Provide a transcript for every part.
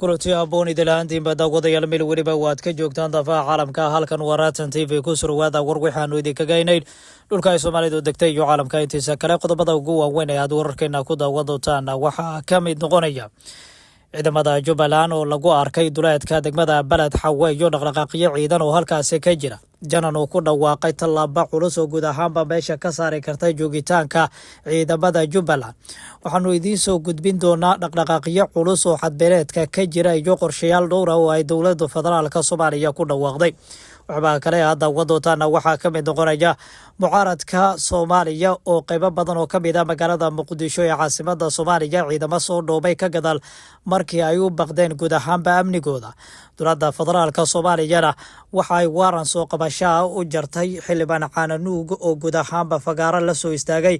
kulanti abooni dalaantiin bada wadayaal meel weliba waad ka joogtaan dafaaca caalamka halkan waraatan TV ku surwaada war waxaanu idinka geynayn dhulka ay Soomaalidu degtay iyo caalamka intiisa kale qodobada ugu waaweyn ee aad wararkeena ku daawan doontaan waxaa ka mid noqonaya ciidamada Jubbaland oo lagu arkay duleedka degmada Balad Xawe iyo dhaqdhaqaaqyo ciidan oo halkaas ka jira janan oo ku dhawaaqay tallaabo culus oo guud ahaanba meesha ka saari karta joogitaanka ciidamada Jubbaland waxaanu idiin soo gudbin doonaa dhaqdhaqaaqyo culus oo xadbeeleedka ka jira iyo qorshayaal dhowr ah oo ay dowladda federaalka Soomaaliya ku dhawaaqday waxba kale hadda wadootaana waxaa ka mid noqonaya mucaaradka Soomaaliya oo qaybo badan oo ka mid ah magaalada Muqdisho ee caasimadda Soomaaliya ciidamo soo dhoobay ka gadaal markii ay u baqdeen guud ahaanba amnigooda dowladda federaalka Soomaaliyana waxa ay waaran soo qabasho u jartay xildhibaan Cananuug oo guud ahaanba fagaaro la soo istaagay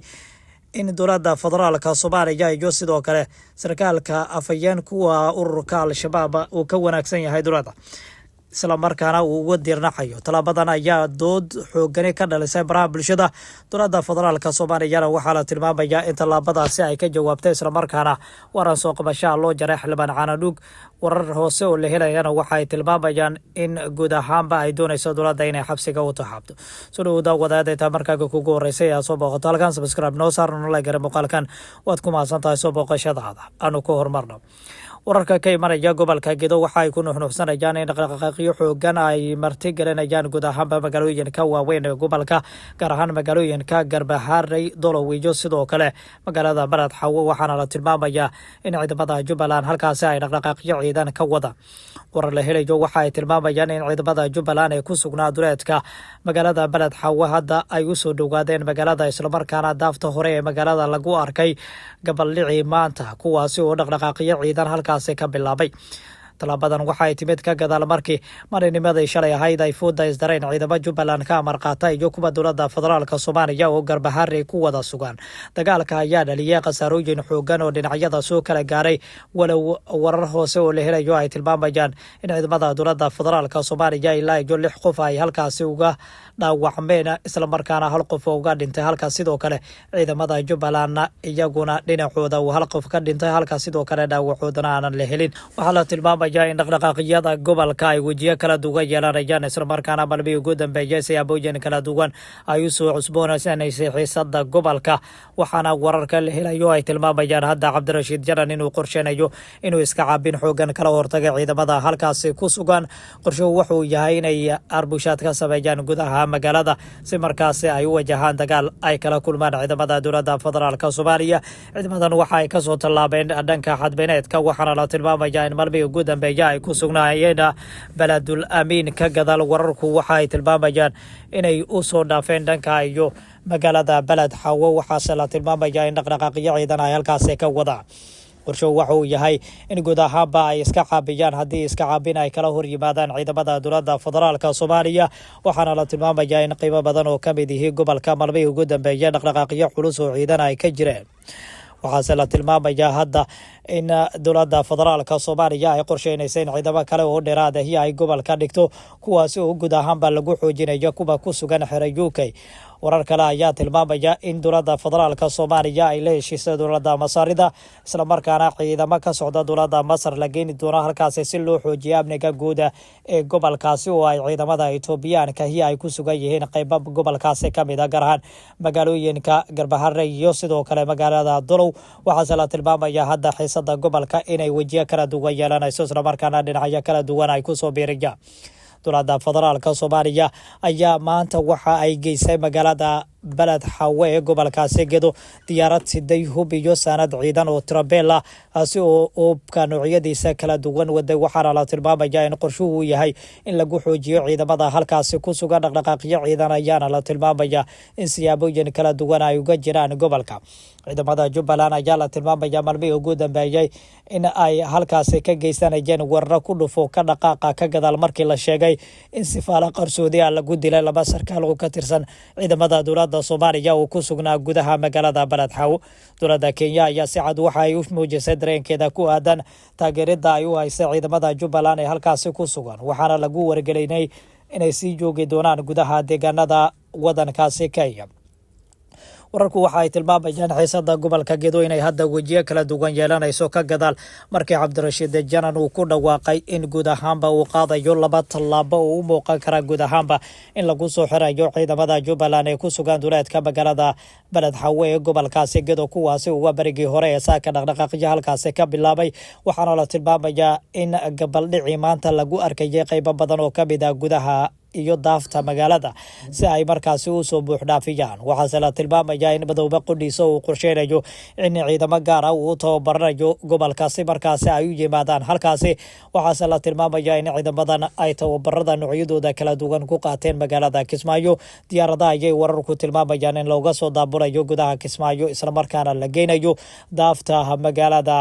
in dowladda federaalka Soomaaliya iyo sidoo kale sarkaalka afayeen kuwa ururka Al-Shabaab uu ka wanaagsan yahay dowladda isla markaana uu uga dirnacayo talaabadan ayaa dood xooggan ka dhalisay baraha bulshada dowladda federaalka Soomaaliya waxaa la tilmaamayaa in talaabadaasi ay ka jawaabtay isla markaana waran soo qabasho loo jaray xildhibaan Cananuug warar hoose oo la helayana waxa ay tilmaamayaan in guud ahaanba ay doonayso dowladda inay xabsiga u taxaabto soo wadaadayta markaaga kugu horeysay soo booqato halkan subscribe noo saarno la gaar muuqaalkan waad ku maasantahay soo booqashadaada aanu ku hormarno wararka ka imanaya gobolka Gedo waxa ay ku nuuxnuuxsanayaan in dhaqdhaqaaqyo xooggan ay marti galinayaan guud ahaanba magaalooyinka waaweyn ee gobolka gaar ahaan magaalooyinka Garbaharey Dolow iyo sidoo kale magaalada Balad Xawe waxaana la tilmaamayaa in ciidamada Jubbaland halkaas ay dhaqdhaqaaqyo ciidan ka wada warar la helayo waxa ay tilmaamayaan in ciidamada Jubbaland ay ku sugnaa duleedka magaalada Balad Xawe hadda ay u soo dhawaadeen magaalada isla markaana daafta hore ee magaalada lagu arkay gabaldhici maanta kuwaasi oo dhaqdhaqaaqyo ciidan halka ka bilaabay talaabadan waxa ay timid ka gadaal markii marinimadii shalay ahayd ay fooda isdareen ciidamada Jubbaland ka amar qaatay iyo kuwa dowladda federaalka Soomaaliya oo Garbaharey ku wada sugan dagaalka ayaa dhaliyay qasaarooyin xooggan oo dhinacyada soo kala gaaray walow warar hoose oo la helayo ay tilmaamayaan in ciidamada dowladda federaalka Soomaaliya ilaa iyo 6 qof ay halkaasi uga dhaawacmeen isla markaana hal qof uga dhintay halka sidoo kale ciidamada Jubbaland iyaguna dhinacooda uu hal qof ka dhintay halka sidoo kale dhaawacoodana aan la helin waxa la tilmaamay in dhaqdhaqaaqyada gobolka ay wajiyo kala duwan yeelanayaan isla markaana balbi ugu dambeeyay siyaabooyin kala duwan ay u soo cusboonaysanaysa xiisadda gobolka waxaana wararka la helayo ay tilmaamayaan hadda Cabdirashiid Janan inuu qorsheenayo inuu iska caabin xoogan kala hortaga ciidamada halkaas ku sugan qorsho wuxuu yahay inay arbushaad ka sameeyaan gudaha magaalada si markaas ay u wajahaan dagaal ay kala kulmaan ciidamada dowladda federaalka Soomaaliya ciidamadan waxa ay ka soo tallaabeen dhanka xadbeeleedka waxaana la tilmaamayaa in balbi ugu ay ku sugnaayeen Baladul Amiin ka gadaal wararku waxa ay tilmaamayaan inay u soo dhaafeen dhanka iyo magaalada Balad Xawe waxaase la tilmaamayaa in dhaqdhaqaaqyo ciidan ay halkaas ka wada qorsho waxa uu yahay in guud ahaanba ay iska caabiyaan haddii iska caabin ay kala hor yimaadaan ciidamada dowladda federaalka Soomaaliya waxaana la tilmaamayaa in qaybo badan oo ka mid yihiin gobolka malmay ugu dambeeyay dhaqdhaqaaqyo culus oo ciidan ay ka jireen waxaase la tilmaamayaa hadda in dowladda federaalka Soomaaliya ay qorsheynayso in ciidamo kale oo dheeraad ah ay gobolka dhigto kuwaasi oo guud ahaanba lagu xoojinayo kuwa ku sugan xerada UK warar kale ayaa tilmaamaya in dowladda federaalka Soomaaliya ay la heshiisay dowladda Masarida isla markaana ciidamo ka socda dowladda Masar la geeni doono halkaas si loo xoojiyo amniga guud ee gobolkaasi oo ay ciidamada Itoobiyaanka ay ku sugan yihiin qaybo gobolkaasi ka mid ah gaar ahaan magaalooyinka Garbaharey iyo sidoo kale magaalada Dolow waxaase la tilmaamayaa hadda xiisadda gobolka inay wajiyo kala duwan yeelanayso isla markaana dhinacyo kala duwan ay ku soo biirayaan dowladda federaalka Soomaaliya ayaa maanta waxa ay geysay magaalada Balad Xawe ee gobolkaasi Gedo diyaarad siday hub iyo sanad ciidan oo Trabella asi oo ka noocyadiisa kala duwan waday waxaana la tilmaamayaa in qorshuhu yahay in lagu xoojiyo ciidamada halkaasi ku sugan dhaqdhaqaaqyo ciidan ayaana la tilmaamayaa in siyaabooyin kala duwan ay uga jiraan gobolka ciidamada Jubbaland ayaa la tilmaamayaa marmii ugu dambeeyay in ay halkaasi ka geysanayeen warar ku dhufo ka dhaqaaqa ka gadaal markii la sheegay in sifaala qarsoodi ah lagu dilay laba sarkaal oo ka tirsan ciidamada dowladda Soomaaliya oo ku sugnaa gudaha magaalada Balad Xawe dowladda Kenya ayaa si cad waxa ay u muujisay dareenkeeda ku aadan taageerada ay u haysay ciidamada Jubbaland ee halkaas ku sugan waxaana lagu wargelinay inay sii joogi doonaan gudaha deegaanada wadankaasi Kenya wararku waxa ay tilmaamayaan xiisada gobolka Gedo inay hadda wajiyo kala duwan yeelanayso ka gadaal markii Cabdirashiid Janan uu ku dhawaaqay in guud ahaanba uu qaadayo laba tallaabo oo u muuqan kara guud ahaanba in lagu soo xirayo ciidamada Jubbaland ee ku sugan duleedka magaalada Balad Xawe ee gobolkaasi Gedo kuwaasi uga barigii hore ee saaka dhaqdhaqaaqyo halkaasi ka bilaabay waxaana la tilmaamayaa in gabaldhici maanta lagu arkayay qaybo badan oo ka mid ah gudaha iyo daafta magaalada si ay markaasi u soo buux dhaafiyaan waxaase la tilmaamayaa in madowba qudhiisa uu qorsheynayo in ciidamo gaar ah uu tababaranayo gobolkaasi markaasi ay u yimaadaan halkaasi waxaase la tilmaamayaa in ciidamadan ay tababarada noocyadooda kala duwan ku qaateen magaalada Kismaayo diyaaradaha ayay wararku tilmaamayaan in looga soo daabulayo gudaha Kismaayo isla markaana la geynayo daafta magaalada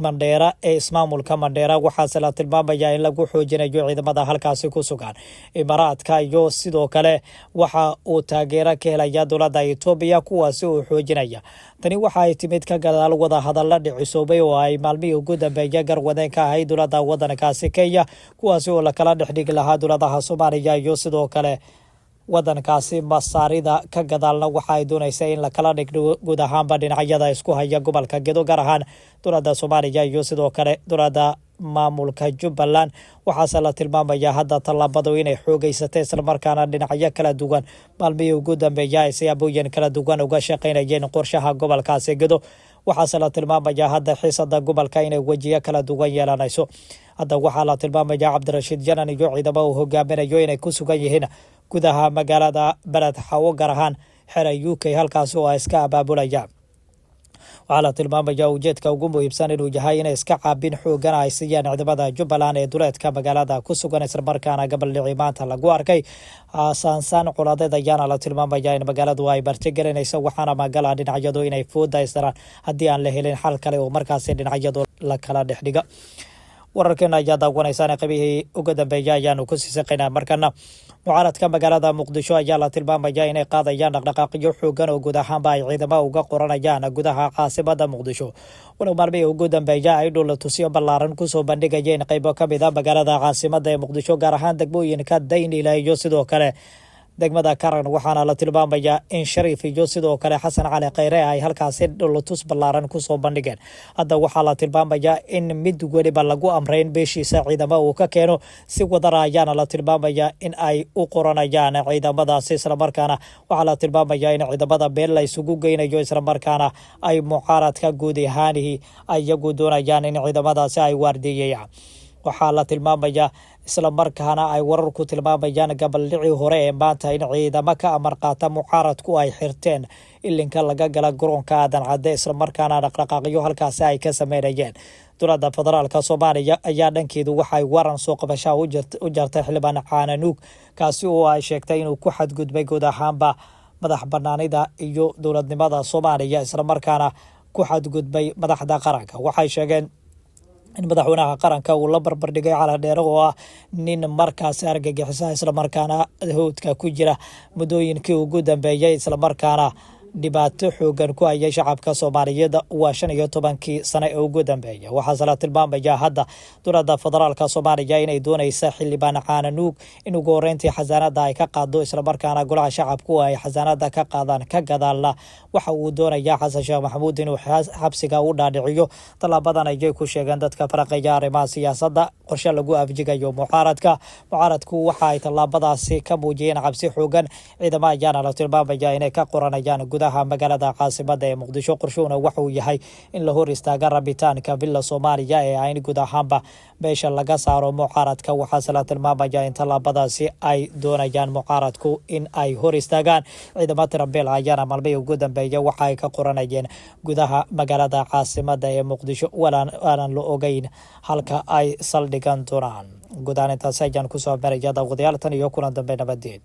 Mandheera ee ismaamulka Mandheera waxaase la tilmaamayaa in lagu xoojinayo ciidamada halkaasi ku sugan Imaaraadka iyo sidoo kale waxa uu taageero ka helaya dowladda Itoobiya kuwaasi oo xoojinaya tani waxa ay timid ka gadaal wada hadalla dhicisoobay oo ay maalmihii ugu dambeeyay garwadeen ka ahayd dowladda waddankaasi Kenya kuwaasi oo la kala dhexdhigi lahaa dowladaha Soomaaliya iyo sidoo kale waddankaasi Masaarida ka gadaalna waxa ay doonaysaa in la kala dhigdo guud ahaanba dhinacyada isku haya gobolka Gedo gaar ahaan dowladda Soomaaliya iyo sidoo kale dowladda maamulka Jubbaland waxaase la tilmaamayaa hadda tallaabadu inay xoogaysatay isla markaana dhinacyo kala duwan maalmihii ugu dambeeyay siyaabooyin kala duwan uga shaqaynayeen qorshaha gobolkaasi Gedo waxaase la tilmaamayaa hadda xiisada gobolka inay wajiyo kala duwan yeelanayso hadda waxaa la tilmaamayaa Cabdirashiid Janan iyo ciidamo uu hogaaminayo inay ku sugan yihiin gudaha magaalada Balad Xawe gaar ahaan xera UK halkaasi oo ay iska abaabulayaan waxaa la tilmaamayaa ujeedka ugu muhiimsan inuu yahay inay iska caabin xoogan ay siiyaan ciidamada Jubbaland ee duleedka magaalada ku sugan isla markaana gabaldhici maanta lagu arkay saansaan coladeed ayaana la tilmaamayaa in magaaladu ay bartigelinayso waxaana magala dhinacyadu inay foodaystaan haddii aan la helin xal kale oo markaasi dhinacyadu la kala dhexdhiga wararkeena ayaa daawanaysaan qaybihii ugu dambeeyay ayaanu ku sii shaqeynaa markana mucaaradka magaalada Muqdisho ayaa la tilmaamayaa inay qaadayaan dhaqdhaqaaqyo xoogan oo guud ahaanba ay ciidamo uga qoranayaan gudaha caasimadda Muqdisho walow maalmihii ugu dambeeyay ay dhulatusiyo ballaaran ku soo bandhigayeen qaybo ka mid ah magaalada caasimadda ee Muqdisho gaar ahaan degmooyinka Daynila iyo sidoo kale degmada Karan waxaana la tilmaamayaa in Shariif iyo sidoo kale Xasan Cali Khayre ay halkaasi dhulatus ballaaran ku soo bandhigeen hadda waxaa la tilmaamayaa in mid waliba lagu amreyn beeshiisa ciidamo uu ka keeno si wadar ayaana la tilmaamayaa in ay u qoranayaan ciidamadaasi isla markaana waxaa la tilmaamayaa in ciidamada beel la isugu geynayo isla markaana ay mucaaradka guud ahaanihii ayagu doonayaan in ciidamadaasi ay waardiyeeyaan waxaa la tilmaamayaa isla markaana ay wararku tilmaamayaan gabaldhici hore ee maanta in ciidamo ka amar qaata mucaaradku ay xirteen ilinka laga gala garoonka Aadan Cadde isla markaana dhaqdhaqaaqyo halkaasi ay ka sameeyeen dowladda federaalka Soomaaliya ayaa dhankeedu waxay waran soo qabasho u jartay xildhibaan Caananuug kaasi oo ay sheegtay inuu ku xadgudbay guud ahaanba madax banaanida iyo dowladnimada Soomaaliya isla markaana ku xadgudbay madaxda qaranka waxay sheegeen in madaxweynaha qaranka uu la barbardhigay Cali Dheere oo ah nin markaasi argagixisa isla markaana howdka ku jira muddooyinkii ugu dambeeyay isla markaana dhibaato xoogan ku hayay shacabka Soomaaliyeed waa 15 sano ee ugu dambeeyay waxaa la tilmaamayaa hadda dowladda federaalka Soomaaliya inay doonayso xildhibaan Caananuug in ugu horeyntii xasaanada ay ka qaado isla markaana golaha shacabku ay xasaanada ka qaadaan ka gadaalna waxa uu doonayaa Xasan Sheekh Maxamuud inuu xabsiga u dhaadhiciyo talaabadan ay ku sheegeen dadka faraqaya arrimaha siyaasadda qorshe lagu afjigayo mucaaradku waxa ay talaabadaasi ka muujiyeen cabsi xoogan ciidamada ayaana la tilmaamayaa inay ka qoranayaan magaalada caasimadda ee Muqdisho qorshuhuna waxa uu yahay in la hor istaaga rabitaanka villa Soomaaliya ee ay guud ahaanba meesha laga saaro mucaaradka waxaase la tilmaamayaa in talaabadaasi ay doonayaan mucaaradku in ay hor istaagaan ciidamada Tiraambeel ayaana maalmihii ugu dambeeyay waxa ay ka qoranayeen gudaha magaalada caasimadda ee Muqdisho aanan la ogeyn halka ay saldhigan doonaan guud ahaan intaas ayaan ku soo maraya daawadayaal tan iyo kulan dambe nabadeed